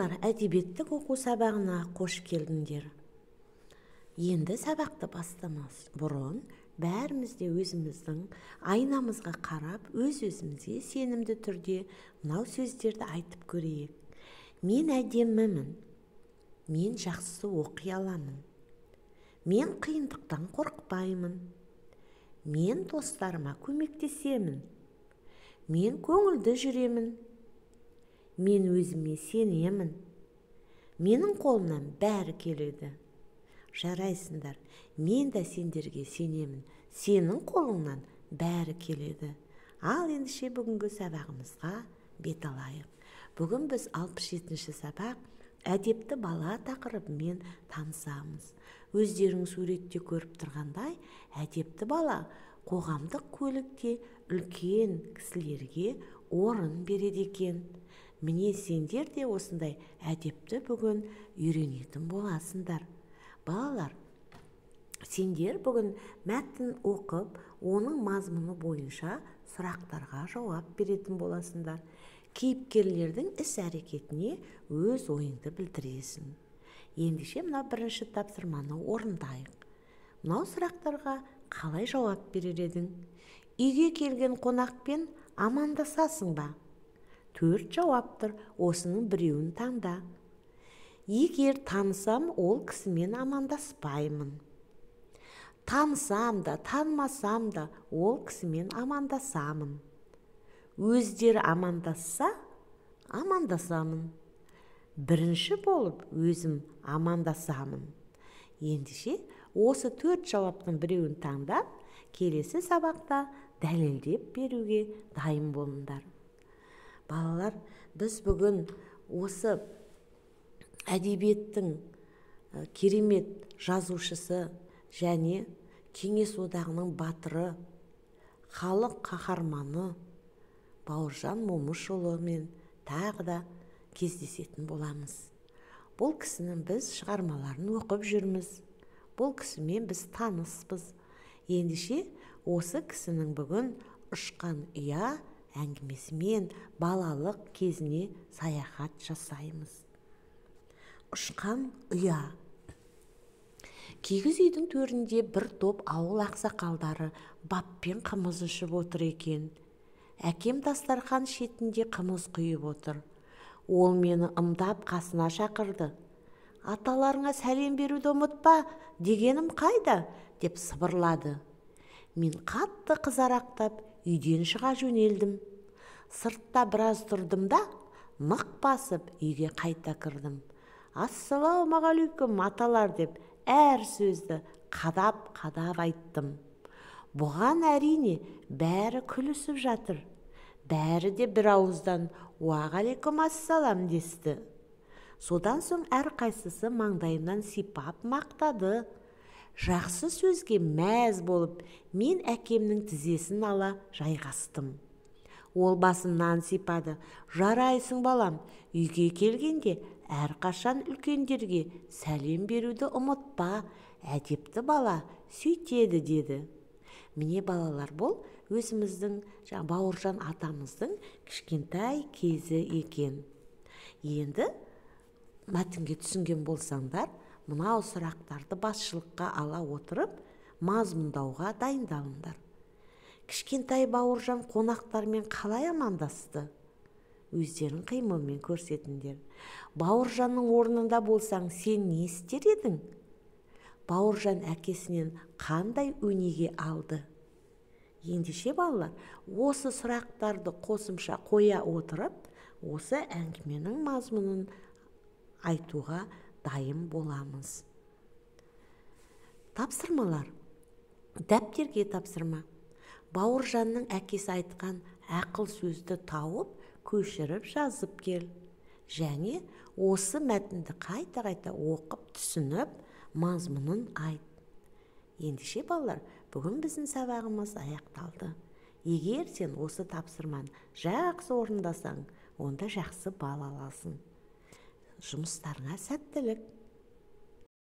Балалар, әдебиеттік оқу сабағына қош келдіңдер. Енді сабақты бастамас бұрын бәрімізде өзіміздің айнамызға қарап, өз-өзімізге сенімді түрде мынау сөздерді айтып көрейік. Мен әдемімін. Мен жақсы оқи аламын. Мен қиындықтан қорықпаймын. Мен достарыма көмектесемін. Мен көңілді жүремін. Мен өзіме сенемін. Менің қолымнан бәрі келеді. Жарайсыңдар, мен де сендерге сенемін. Сенің қолыңнан бәрі келеді. Ал ендіше бүгінгі сабағымызға бет алайық. Бүгін біз 67-ші сабақ әдепті бала тақырыбымен танысамыз. Өздеріңіз суретте көріп тұрғандай, әдепті бала қоғамдық көлікте үлкен кісілерге орын береді екен. Міне сендер де осындай әдепті бүгін үйренетін боласыңдар. Балалар, сендер бүгін мәтін оқып, оның мазмұны бойынша сұрақтарға жауап беретін боласыңдар. Кейіпкерлердің іс-әрекетіне өз ойыңды білдіресің. Ендеше мынау бірінші тапсырманы орындайық. Мынау сұрақтарға қалай жауап берер едің? Үйге келген қонақпен амандасасың ба? 4 жауап тұр, осының біреуін таңда. Егер танысам, ол кісімен амандаспаймын. Танысам да, танымасам да, ол кісімен амандасамын. Өздері амандасса, амандасамын. Бірінші болып өзім амандасамын. Ендеше, осы 4 жауаптың біреуін таңдап, келесі сабақта дәлелдеп беруге дайын болыңдар. Балалар, біз бүгін осы әдебиеттің керемет жазушысы және Кеңес одағының батыры, халық қаһарманы Бауыржан Момышұлы мен тағы да кездесетін боламыз. Бұл кісінің біз шығармаларын оқып жүрміз. Бұл кісімен біз таныспыз. Ендеше осы кісінің бүгін ұшқан ұя әңгімесімен балалық кезіне саяхат жасаймыз. Ұшқан ұя. Кигіз үйдің төрінде бір топ ауыл ақсақалдары баппен қымыз ішіп отыр екен. Әкем дастархан шетінде қымыз құйып отыр. Ол мені ымдап қасына шақырды. Аталарыңа сәлем беруді ұмытпа, дегенім қайда? Деп сыбырлады. Мен қатты қызарақтап үйден шыға жөнелдім. Сыртта біраз тұрдым да, нық басып үйге қайта кірдім. Ассалаумағалейкум аталар деп әр сөзді қадап айттым. Бұған әрине бәрі күлісіп жатыр. Бәрі де бір ауыздан уағалейкум ассалам десті. Содан соң әр қайсысы маңдайымнан сипап мақтады. Жақсы сөзге мәз болып, мен әкемнің тізесін ала жайғастым. Ол басымнан сипады. Жарайсың балам, үйге келгенде әрқашан үлкендерге сәлем беруді ұмытпа, әдепті бала сөйтеді деді. Міне балалар, бұл өзіміздің Бауыржан атамыздың кішкентай кезі екен. Енді мәтінге түсінген болсаңдар, мынау сұрақтарды басшылыққа ала отырып, мазмұндауға дайындалыңдар. Кішкентай Бауыржан қонақтармен қалай амандасты? Өздерін қимылмен көрсетіңдер. Бауыржанның орнында болсаң, сен не істер едің? Бауыржан әкесінен қандай өнеге алды? Ендеше балалар, осы сұрақтарды қосымша қоя отырып, осы әңгіменің мазмұнын айтуға дайын боламыз. Тапсырмалар. Дәптерге тапсырма. Бауыржанның әкесі айтқан ақыл сөзді тауып, көшіріп жазып кел. Және осы мәтінді қайта оқып түсініп, мазмұнын айт. Ендеше балалар, бүгін біздің сабағымыз аяқталды. Егер сен осы тапсырманы жақсы орындасаң, онда жақсы бал аласың. Жұмыстарыңа сәттілік.